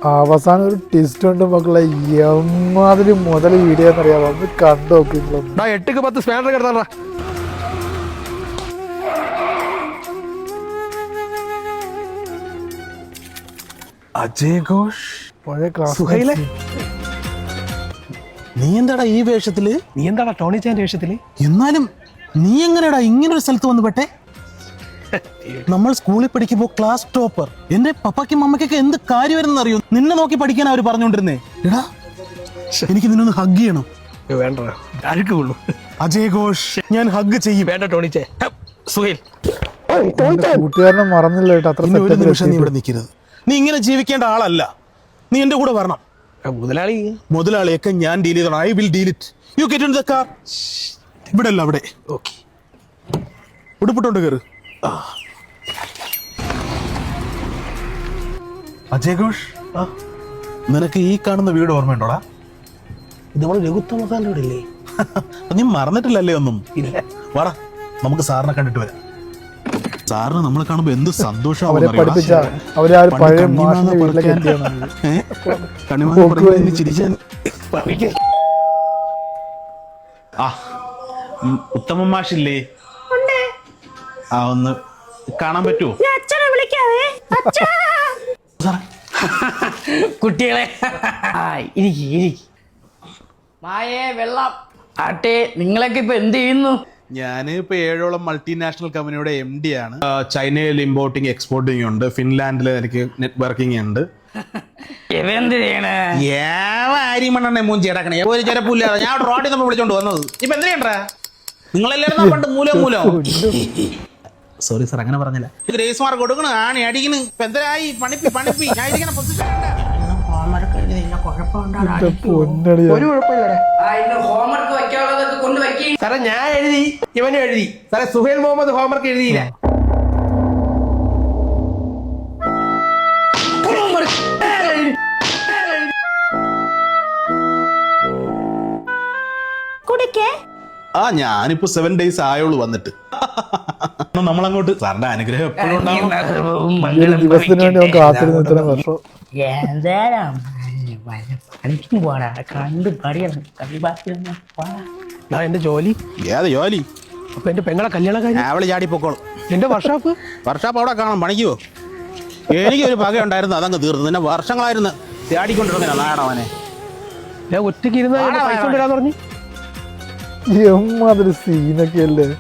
അവസാനം ഒരു ട്വിസ്റ്റ് ഉണ്ട് മക്കളെ. എമ്മാതിരി മുതൽ വീഡിയോ എന്നറിയാമോ? ഒന്ന് കണ്ടു നോക്കിങ്ങളോ. 8ക്ക് 10 സ്പാനർ കിടത്താ. അജയ് ഘോഷ് പഴയ ക്ലാസ്. സുഹൈലേ, നീ എന്താടാ ഈ വേഷത്തില്? നീ എന്താടാ ടോണി ചാന്റെ വേഷത്തില്? എന്നാലും നീ എങ്ങനെയാടാ ഇങ്ങനൊരു സ്ഥലത്ത് വന്ന് പെട്ടെ? നമ്മൾ സ്കൂളിൽ പഠിക്കുമ്പോ ക്ലാസ് ടോപ്പർ. എന്റെ പപ്പാക്കും അമ്മയ്ക്കൊക്കെ എന്ത് കാര്യമായിരുന്നു അറിയോ? നിന്നെ നോക്കി പഠിക്കാൻ അവര് പറഞ്ഞോണ്ടിരുന്നേ. എടാ എനിക്ക് നിന്നൊന്ന് ഹഗ് ചെയ്യണം. വേണ്ട, അഴുക്ക് കൊള്ളു. അജയ് ഘോഷ്, ഞാൻ ഹഗ് ചെയ്യും. വേണ്ട ടോണി ചേ. സുഹൈൽ, കൂട്ടുകാരനെ മറന്നില്ല കേട്ടോ. അത്ര ഇനി ഒരു സെറ്റപ്പിൽ നിമിഷം നീ എത്തിയിട്ട്. ഇവിടെ നിൽക്കരുത്. നീ ഇങ്ങനെ ജീവിക്കേണ്ട ആളല്ല. നീ എന്റെ കൂടെ വരണം. മുതലാളി മുതലാളിയൊക്കെ ഞാൻ ഡീൽ ചെയ്തോളാം. I will deal it. You get in the car. ഇവിടെ അല്ല, അവിടെ. ഓക്കെ. ഉടുപ്പിട്ടോണ്ട് കയറ്. അജയ് ഘോഷ്, നിനക്ക് ഈ കാണുന്ന വീട് ഓർമ്മയുണ്ടോടാ? ഇത് നമ്മള് രഘുത്തമസാന്റെ വീട് ഇല്ലേ? നീ മറന്നിട്ടില്ലല്ലേ ഒന്നും? ഇല്ല. വാടാ, നമുക്ക് സാറിനെ കണ്ടിട്ട് വരാം. സാറിന് നമ്മളെ കാണുമ്പോ എന്ത് അവരെ സന്തോഷമാവും. പഠിപ്പിച്ച അവരെ ആ ഒരു പഴയ മാഷിന്റെ വീട്ടിലേക്ക് എത്തിയാണ്. ഉത്തമ മാഷില്ലേ? ആ, ഒന്ന് കാണാൻ പറ്റുമോ? കുട്ടികളെ മായേ വെള്ളം ആട്ടെ, നിങ്ങളൊക്കെ ഇപ്പൊ എന്ത് ചെയ്യുന്നു? ഞാൻ ഇപ്പൊ 7ഓളം മൾട്ടിനാഷണൽ കമ്പനിയുടെ MD ആണ്. ചൈനയിൽ ഇമ്പോർട്ടിങ് എക്സ്പോർട്ടിങ് ഉണ്ട്. ഫിൻലാൻഡിൽ എനിക്ക് നെറ്റ്വർക്കിംഗ് ഉണ്ട്. ഇവന്ത് ചെയ്യണേ? മൂഞ്ചിടക്കണേ ഒരു ചെരപ്പില്ലാതെ ഞാൻ റോഡിൽ നമ്മൾ വിളിച്ചോണ്ട് വന്നത്. ഇപ്പൊ എന്ത് ചെയ്യണ്ടാ? നിങ്ങളെല്ലാവരും പണ്ട് മൂലം സോറി സാർ, അങ്ങനെ പറഞ്ഞില്ല. ഗ്രേസ് മാർക്ക് കൊടുക്കണ ആണി അടിക്കണ്. ഇപ്പൊ എന്തരായി? പണിപ്പി ഞാൻ ഇരിക്കണ പൊസിഷൻ. പൊന്നടിയാ. ഒരു കുഴപ്പമില്ലടാ ഹോംവർക്ക് വെക്കാനുള്ളതൊക്കെ കൊണ്ട് വെക്കി. സാറേ, ഞാൻ എഴുതി, ഇവനും എഴുതി. സാറേ, സുഹൈൽ മുഹമ്മദ് ഹോംവർക്ക് എഴുതിയില്ല. ഞാനിപ്പോ 7 days ആയോളൂ വന്നിട്ട്. നമ്മളങ്ങോട്ട് സാറിന്റെ അനുഗ്രഹം എപ്പോഴും ഉണ്ടാവും. ഈ ഒരു ദിവസത്തിന് വേണ്ടി നമുക്ക് കാത്തിരുന്ന് ഇത്രയും വർഷം. പണിക്കും പോടാ, കണ്ട് പടിയാണ്. എന്റെ ജോലി ഏത് ജോലി? അപ്പൊ എന്റെ പെങ്ങളെ കല്യാണം കഴിഞ്ഞു. അവള് ചാടി പൊക്കോളും. എന്റെ വർഷാപ്പ് അവിടെ കാണാം. പണിക്കുവോ? എനിക്കൊരു പക ഉണ്ടായിരുന്നു, അതങ്ങ് തീർന്നു. പിന്നെ വർഷങ്ങളായിരുന്നു ചാടിക്കൊണ്ടിരുന്നില്ല നാടവനെ. ഞാൻ ഒറ്റയ്ക്ക് ഇരുന്ന പൈസ കൊണ്ടുവരാന്ന് പറഞ്ഞു. എമ്മാതിരി സീനൊക്കെ അല്ലേ.